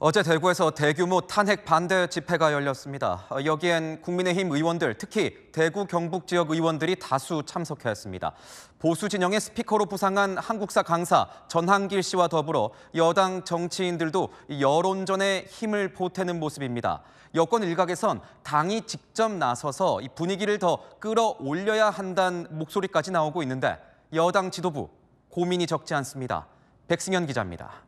어제 대구에서 대규모 탄핵 반대 집회가 열렸습니다. 여기엔 국민의힘 의원들, 특히 대구 경북 지역 의원들이 다수 참석했습니다. 보수 진영의 스피커로 부상한 한국사 강사 전한길 씨와 더불어 여당 정치인들도 여론전에 힘을 보태는 모습입니다. 여권 일각에선 당이 직접 나서서 이 분위기를 더 끌어올려야 한다는 목소리까지 나오고 있는데 여당 지도부 고민이 적지 않습니다. 백승현 기자입니다.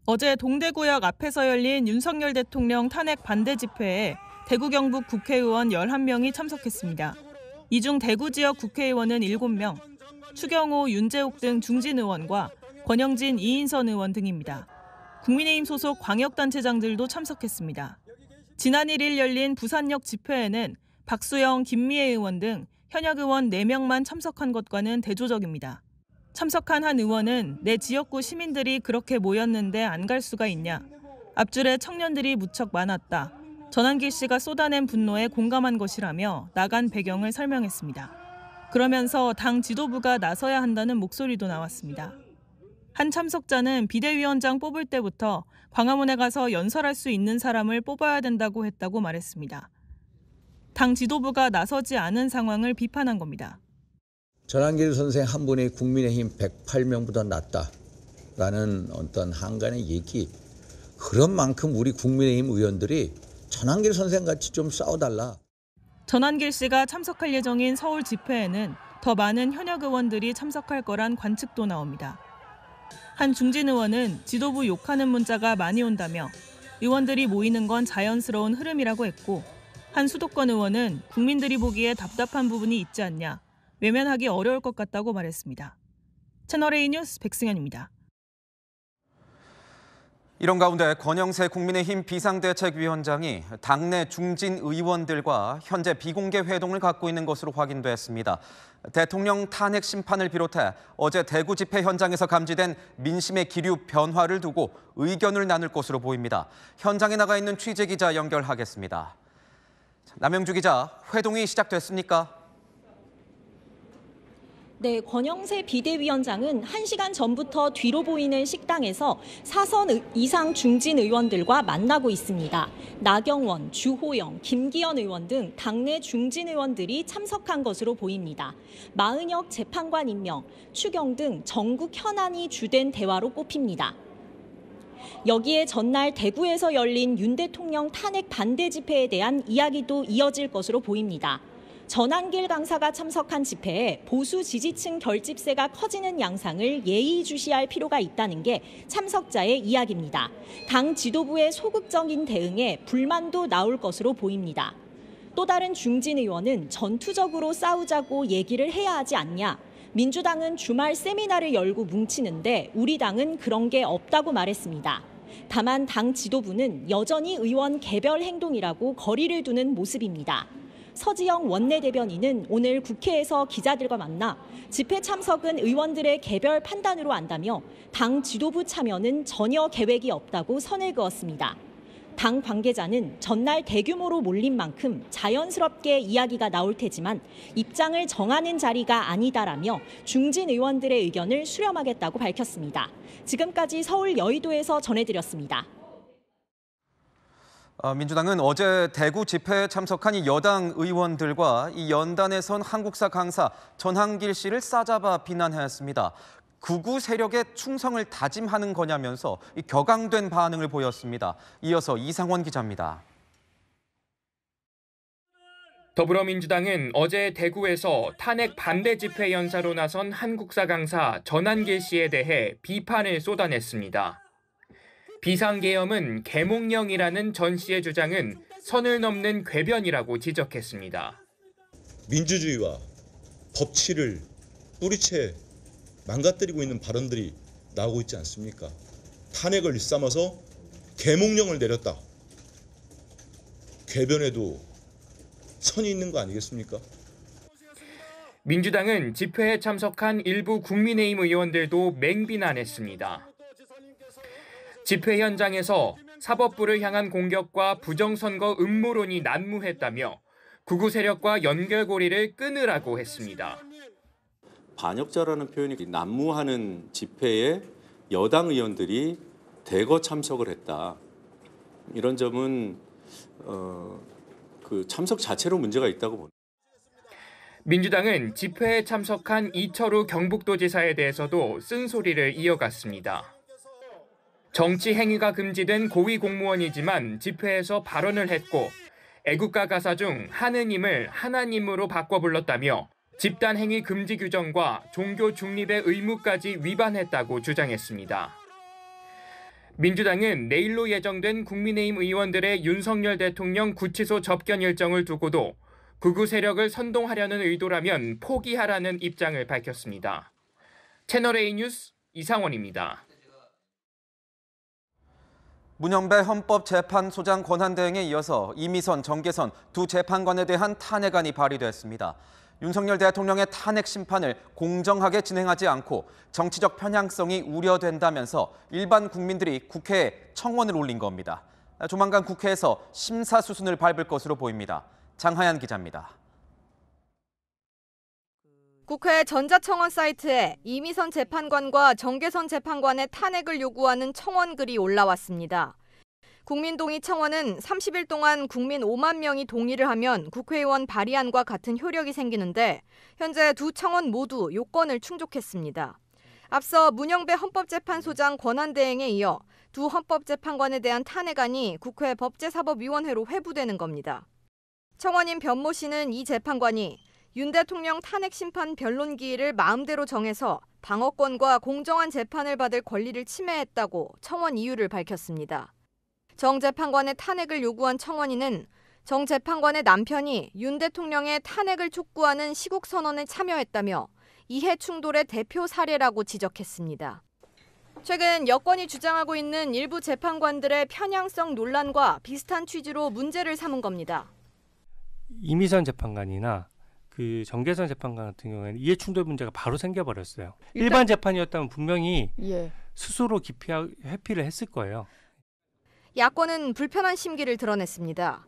어제 동대구역 앞에서 열린 윤석열 대통령 탄핵 반대 집회에 대구 경북 국회의원 11명이 참석했습니다. 이 중 대구 지역 국회의원은 7명, 추경호, 윤재욱 등 중진 의원과 권영진, 이인선 의원 등입니다. 국민의힘 소속 광역단체장들도 참석했습니다. 지난 1일 열린 부산역 집회에는 박수영, 김미애 의원 등 현역 의원 4명만 참석한 것과는 대조적입니다. 참석한 한 의원은 내 지역구 시민들이 그렇게 모였는데 안 갈 수가 있냐. 앞줄에 청년들이 무척 많았다. 전한길 씨가 쏟아낸 분노에 공감한 것이라며 나간 배경을 설명했습니다. 그러면서 당 지도부가 나서야 한다는 목소리도 나왔습니다. 한 참석자는 비대위원장 뽑을 때부터 광화문에 가서 연설할 수 있는 사람을 뽑아야 된다고 했다고 말했습니다. 당 지도부가 나서지 않은 상황을 비판한 겁니다. 전한길 선생 한 분이 국민의힘 108명보다 낫다라는 어떤 한간의 얘기, 그런 만큼 우리 국민의힘 의원들이 전한길 선생같이 좀 싸워달라. 전한길 씨가 참석할 예정인 서울 집회에는 더 많은 현역 의원들이 참석할 거란 관측도 나옵니다. 한 중진 의원은 지도부 욕하는 문자가 많이 온다며 의원들이 모이는 건 자연스러운 흐름이라고 했고, 한 수도권 의원은 국민들이 보기에 답답한 부분이 있지 않냐, 외면하기 어려울 것 같다고 말했습니다. 채널A 뉴스 백승현입니다. 이런 가운데 권영세 국민의힘 비상대책위원장이 당내 중진 의원들과 현재 비공개 회동을 갖고 있는 것으로 확인됐습니다. 대통령 탄핵 심판을 비롯해 어제 대구 집회 현장에서 감지된 민심의 기류 변화를 두고 의견을 나눌 것으로 보입니다. 현장에 나가 있는 취재기자 연결하겠습니다. 남영주 기자, 회동이 시작됐습니까? 네, 권영세 비대위원장은 1시간 전부터 뒤로 보이는 식당에서 4선 이상 중진 의원들과 만나고 있습니다. 나경원, 주호영, 김기현 의원 등 당내 중진 의원들이 참석한 것으로 보입니다. 마은혁 재판관 임명, 추경 등 전국 현안이 주된 대화로 꼽힙니다. 여기에 전날 대구에서 열린 윤 대통령 탄핵 반대 집회에 대한 이야기도 이어질 것으로 보입니다. 전한길 강사가 참석한 집회에 보수 지지층 결집세가 커지는 양상을 예의주시할 필요가 있다는 게 참석자의 이야기입니다. 당 지도부의 소극적인 대응에 불만도 나올 것으로 보입니다. 또 다른 중진 의원은 전투적으로 싸우자고 얘기를 해야 하지 않냐. 민주당은 주말 세미나를 열고 뭉치는데 우리 당은 그런 게 없다고 말했습니다. 다만 당 지도부는 여전히 의원 개별 행동이라고 거리를 두는 모습입니다. 서지영 원내대변인은 오늘 국회에서 기자들과 만나 집회 참석은 의원들의 개별 판단으로 한다며 당 지도부 참여는 전혀 계획이 없다고 선을 그었습니다. 당 관계자는 전날 대규모로 몰린 만큼 자연스럽게 이야기가 나올 테지만 입장을 정하는 자리가 아니다라며 중진 의원들의 의견을 수렴하겠다고 밝혔습니다. 지금까지 서울 여의도에서 전해드렸습니다. 민주당은 어제 대구 집회에 참석한 이 여당 의원들과 이 연단에선 한국사 강사 전한길 씨를 싸잡아 비난했습니다. 극우 세력의 충성을 다짐하는 거냐면서 이 격앙된 반응을 보였습니다. 이어서 이상원 기자입니다. 더불어민주당은 어제 대구에서 탄핵 반대 집회 연사로 나선 한국사 강사 전한길 씨에 대해 비판을 쏟아냈습니다. 비상계엄은 계몽령이라는 전 씨의 주장은 선을 넘는 궤변이라고 지적했습니다. 민주주의와 법치를 뿌리채 망가뜨리고 있는 발언들이 나오고 있지 않습니까? 탄핵을 일삼아서 계몽령을 내렸다. 궤변에도 선이 있는 거 아니겠습니까? 민주당은 집회에 참석한 일부 국민의힘 의원들도 맹비난했습니다. 집회 현장에서 사법부를 향한 공격과 부정선거 음모론이 난무했다며 극우 세력과 연결고리를 끊으라고 했습니다. 반역자라는 표현이 난무하는 집회에 여당 의원들이 대거 참석을 했다. 이런 점은 그 참석 자체로 문제가 있다고 봅니다. 민주당은 집회에 참석한 이철우 경북도지사에 대해서도 쓴소리를 이어갔습니다. 정치 행위가 금지된 고위 공무원이지만 집회에서 발언을 했고 애국가 가사 중 하느님을 하나님으로 바꿔 불렀다며 집단 행위 금지 규정과 종교 중립의 의무까지 위반했다고 주장했습니다. 민주당은 내일로 예정된 국민의힘 의원들의 윤석열 대통령 구치소 접견 일정을 두고도 극우 세력을 선동하려는 의도라면 포기하라는 입장을 밝혔습니다. 채널A 뉴스 이상원입니다. 문영배 헌법재판소장 권한대행에 이어서 이미선, 정계선 두 재판관에 대한 탄핵안이 발의됐습니다. 윤석열 대통령의 탄핵 심판을 공정하게 진행하지 않고 정치적 편향성이 우려된다면서 일반 국민들이 국회에 청원을 올린 겁니다. 조만간 국회에서 심사수순을 밟을 것으로 보입니다. 장하얀 기자입니다. 국회 전자청원 사이트에 이미선 재판관과 정계선 재판관의 탄핵을 요구하는 청원글이 올라왔습니다. 국민동의 청원은 30일 동안 국민 5만 명이 동의를 하면 국회의원 발의안과 같은 효력이 생기는데 현재 두 청원 모두 요건을 충족했습니다. 앞서 문영배 헌법재판소장 권한대행에 이어 두 헌법재판관에 대한 탄핵안이 국회 법제사법위원회로 회부되는 겁니다. 청원인 변모 씨는 이 재판관이 윤 대통령 탄핵 심판 변론 기일을 마음대로 정해서 방어권과 공정한 재판을 받을 권리를 침해했다고 청원 이유를 밝혔습니다. 정 재판관의 탄핵을 요구한 청원인은 정 재판관의 남편이 윤 대통령의 탄핵을 촉구하는 시국선언에 참여했다며 이해 충돌의 대표 사례라고 지적했습니다. 최근 여권이 주장하고 있는 일부 재판관들의 편향성 논란과 비슷한 취지로 문제를 삼은 겁니다. 이미선 재판관이나 그 정계선 재판관 같은 경우에는 이해 충돌 문제가 바로 생겨버렸어요. 일반 재판이었다면 분명히 스스로 회피를 했을 거예요. 야권은 불편한 심기를 드러냈습니다.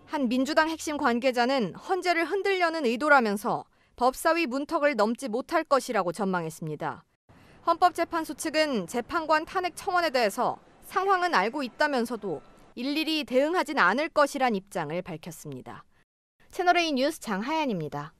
한 민주당 핵심 관계자는 헌재를 흔들려는 의도라면서 법사위 문턱을 넘지 못할 것이라고 전망했습니다. 헌법재판소 측은 재판관 탄핵 청원에 대해서 상황은 알고 있다면서도 일일이 대응하진 않을 것이란 입장을 밝혔습니다. 채널A 뉴스 장하얀입니다.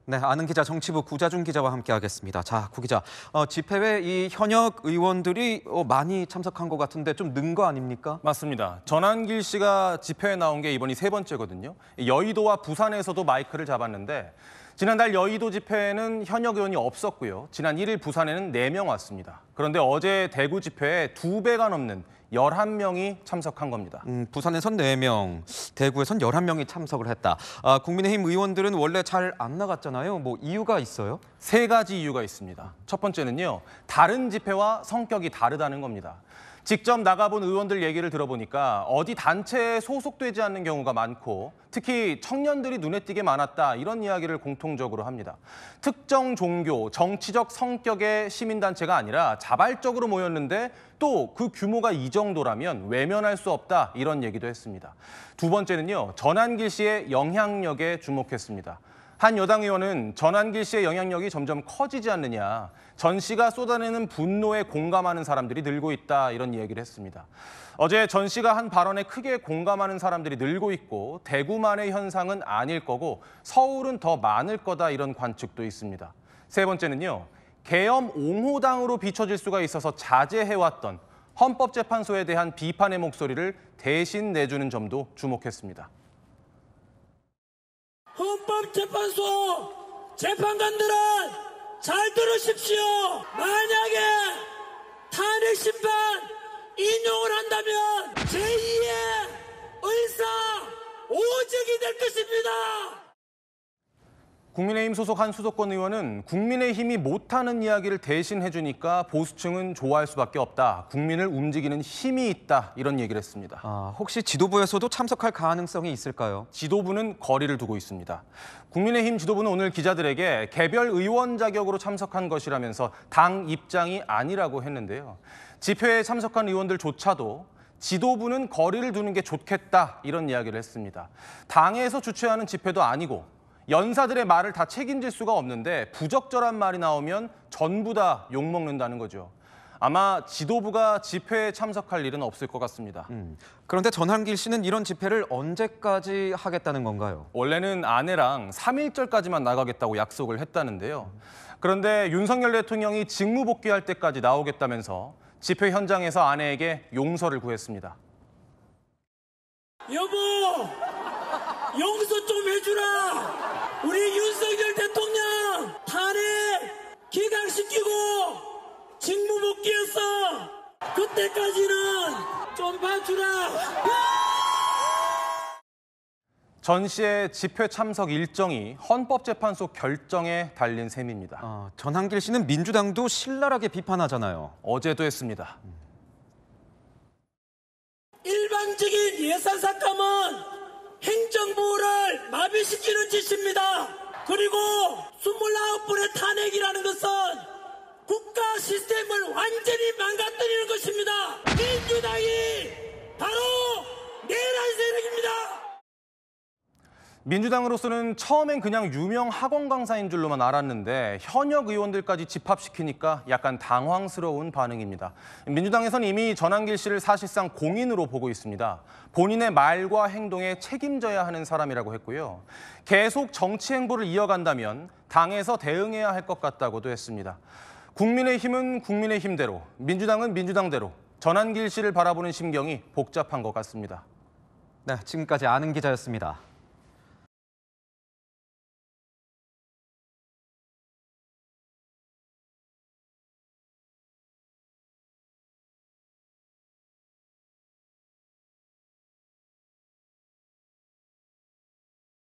네, 아는 기자 정치부 구자준 기자와 함께하겠습니다. 자, 구 기자, 집회에 이 현역 의원들이 많이 참석한 것 같은데 좀 는 거 아닙니까? 맞습니다. 전한길 씨가 집회에 나온 게 이번이 세 번째거든요. 여의도와 부산에서도 마이크를 잡았는데 지난달 여의도 집회에는 현역 의원이 없었고요. 지난 1일 부산에는 4명 왔습니다. 그런데 어제 대구 집회에 2배가 넘는 11명이 참석한 겁니다. 부산에선 4명, 대구에선 11명이 참석을 했다. 국민의힘 의원들은 원래 잘 안 나갔잖아요. 뭐 이유가 있어요? 3가지 이유가 있습니다. 첫 번째는요, 다른 집회와 성격이 다르다는 겁니다. 직접 나가본 의원들 얘기를 들어보니까 어디 단체에 소속되지 않는 경우가 많고 특히 청년들이 눈에 띄게 많았다 이런 이야기를 공통적으로 합니다. 특정 종교, 정치적 성격의 시민단체가 아니라 자발적으로 모였는데 또 그 규모가 이 정도라면 외면할 수 없다 이런 얘기도 했습니다. 두 번째는요, 전한길 씨의 영향력에 주목했습니다. 한 여당 의원은 전한길 씨의 영향력이 점점 커지지 않느냐, 전 씨가 쏟아내는 분노에 공감하는 사람들이 늘고 있다 이런 얘기를 했습니다. 어제 전 씨가 한 발언에 크게 공감하는 사람들이 늘고 있고 대구만의 현상은 아닐 거고 서울은 더 많을 거다 이런 관측도 있습니다. 세 번째는요, 계엄 옹호당으로 비춰질 수가 있어서 자제해왔던 헌법재판소에 대한 비판의 목소리를 대신 내주는 점도 주목했습니다. 헌법재판소 재판관들은 잘 들으십시오. 만약에 탄핵 심판 인용을 한다면 제2의 의사 오직이 될 것입니다. 국민의힘 소속 한 수도권 의원은 국민의힘이 못하는 이야기를 대신 해주니까 보수층은 좋아할 수밖에 없다. 국민을 움직이는 힘이 있다. 이런 얘기를 했습니다. 혹시 지도부에서도 참석할 가능성이 있을까요? 지도부는 거리를 두고 있습니다. 국민의힘 지도부는 오늘 기자들에게 개별 의원 자격으로 참석한 것이라면서 당 입장이 아니라고 했는데요. 집회에 참석한 의원들조차도 지도부는 거리를 두는 게 좋겠다. 이런 이야기를 했습니다. 당에서 주최하는 집회도 아니고 연사들의 말을 다 책임질 수가 없는데 부적절한 말이 나오면 전부 다 욕먹는다는 거죠. 아마 지도부가 집회에 참석할 일은 없을 것 같습니다. 그런데 전한길 씨는 이런 집회를 언제까지 하겠다는 건가요? 원래는 아내랑 3.1절까지만 나가겠다고 약속을 했다는데요. 그런데 윤석열 대통령이 직무 복귀할 때까지 나오겠다면서 집회 현장에서 아내에게 용서를 구했습니다. 여보, 용서 좀 해주라. 우리 윤석열 대통령 탄핵 기각시키고 직무 복귀했어. 그때까지는 좀 봐주라. 전 씨의 집회 참석 일정이 헌법재판소 결정에 달린 셈입니다. 전한길 씨는 민주당도 신랄하게 비판하잖아요. 어제도 했습니다. 일방적인 예산 삭감은 행정부를 마비시키는 짓입니다. 그리고 29분의 탄핵이라는 것은 국가 시스템을 완전히 망가뜨리는 것입니다. 민주당이 바로 내란 세력입니다. 민주당으로서는 처음엔 그냥 유명 학원 강사인 줄로만 알았는데 현역 의원들까지 집합시키니까 약간 당황스러운 반응입니다. 민주당에선 이미 전한길 씨를 사실상 공인으로 보고 있습니다. 본인의 말과 행동에 책임져야 하는 사람이라고 했고요. 계속 정치 행보를 이어간다면 당에서 대응해야 할 것 같다고도 했습니다. 국민의힘은 국민의힘대로, 민주당은 민주당대로 전한길 씨를 바라보는 심경이 복잡한 것 같습니다. 네, 지금까지 아는 기자였습니다.